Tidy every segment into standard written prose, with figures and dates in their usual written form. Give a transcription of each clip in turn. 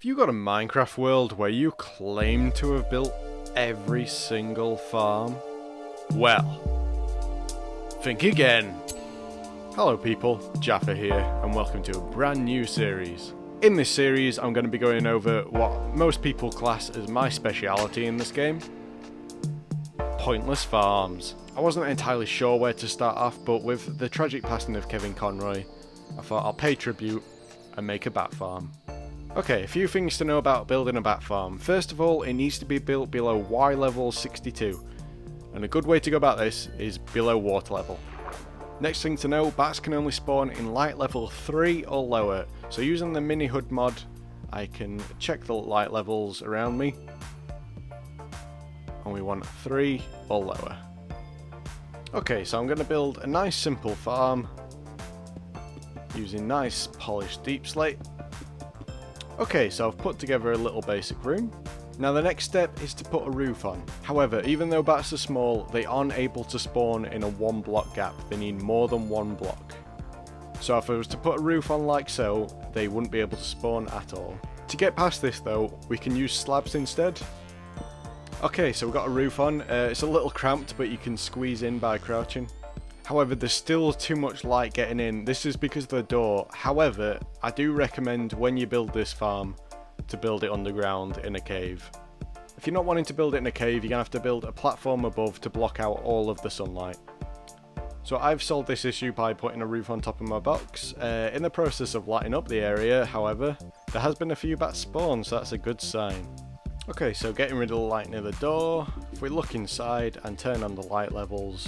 Have you got a Minecraft world where you claim to have built every single farm? Well, think again. Hello people, Jaffa here, and welcome to a brand new series. In this series, I'm going to be going over what most people class as my speciality in this game. Pointless farms. I wasn't entirely sure where to start off, but with the tragic passing of Kevin Conroy, I thought I'll pay tribute and make a bat farm. Okay, a few things to know about building a bat farm. First of all, it needs to be built below Y level 62, and a good way to go about this is below water level. Next thing to know, bats can only spawn in light level 3 or lower, so using the mini hood mod, I can check the light levels around me, and we want 3 or lower. Okay, so I'm going to build a nice simple farm using nice polished deep slate. Okay, so I've put together a little basic room. Now the next step is to put a roof on. However, even though bats are small, they aren't able to spawn in a 1 block gap. They need more than 1 block. So if I was to put a roof on like so, they wouldn't be able to spawn at all. To get past this though, we can use slabs instead. Okay, so we've got a roof on. It's a little cramped, but you can squeeze in by crouching. However, there's still too much light getting in. This is because of the door. However, I do recommend when you build this farm to build it underground in a cave. If you're not wanting to build it in a cave, you're going to have to build a platform above to block out all of the sunlight. So I've solved this issue by putting a roof on top of my box. In the process of lighting up the area, however, there has been a few bats spawned, so that's a good sign. Okay, so getting rid of the light near the door. If we look inside and turn on the light levels,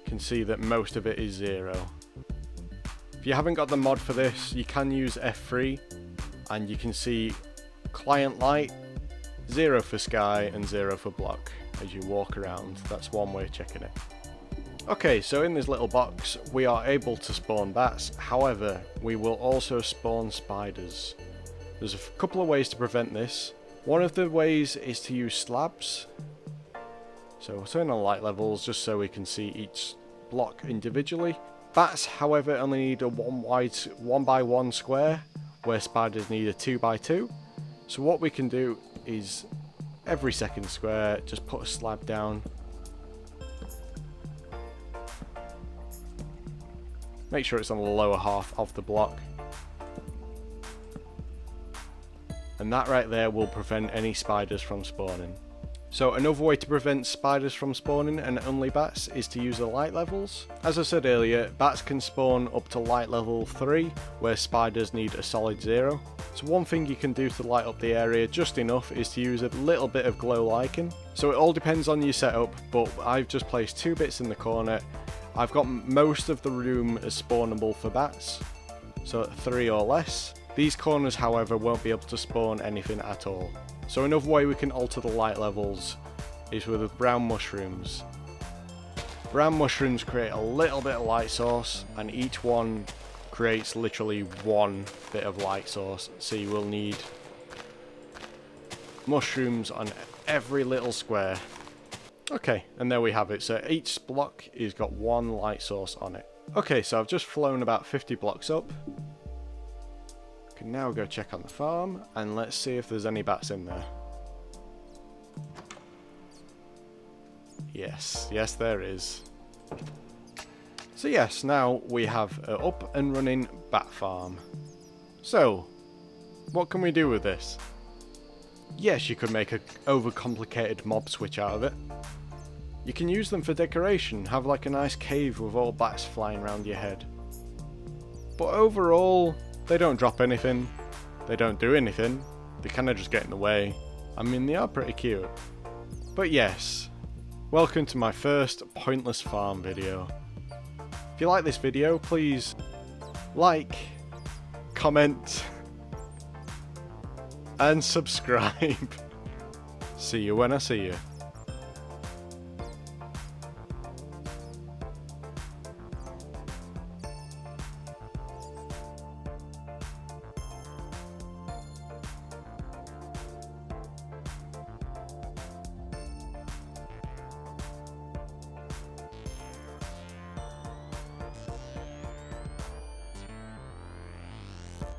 can see that most of it is 0. If you haven't got the mod for this, you can use F3 and you can see client light, 0 for sky and 0 for block as you walk around. That's one way of checking it. Okay, so in this little box we are able to spawn bats, however we will also spawn spiders. There's a couple of ways to prevent this. One of the ways is to use slabs. So we'll turn on light levels just so we can see each block individually. Bats, however, only need a 1 by 1 square, where spiders need a 2 by 2. So what we can do is every second square, just put a slab down. Make sure it's on the lower half of the block. And that right there will prevent any spiders from spawning. So another way to prevent spiders from spawning and only bats is to use the light levels. As I said earlier, bats can spawn up to light level 3, where spiders need a solid 0. So one thing you can do to light up the area just enough is to use a little bit of glow lichen. So it all depends on your setup, but I've just placed 2 bits in the corner. I've got most of the room as spawnable for bats, so 3 or less. These corners, however, won't be able to spawn anything at all. So another way we can alter the light levels is with brown mushrooms. Brown mushrooms create a little bit of light source, and each one creates literally 1 bit of light source. So you will need mushrooms on every little square. Okay, and there we have it. So each block has got 1 light source on it. Okay, so I've just flown about 50 blocks up. Can now go check on the farm and let's see if there's any bats in there. Yes there is. So yes, now we have an up and running bat farm. So, what can we do with this? Yes, you could make an overcomplicated mob switch out of it. You can use them for decoration, have like a nice cave with all bats flying around your head. But overall, they don't drop anything, they don't do anything, they kind of just get in the way. I mean, they are pretty cute. But yes, welcome to my first pointless farm video. If you like this video, please like, comment, and subscribe. See you when I see you.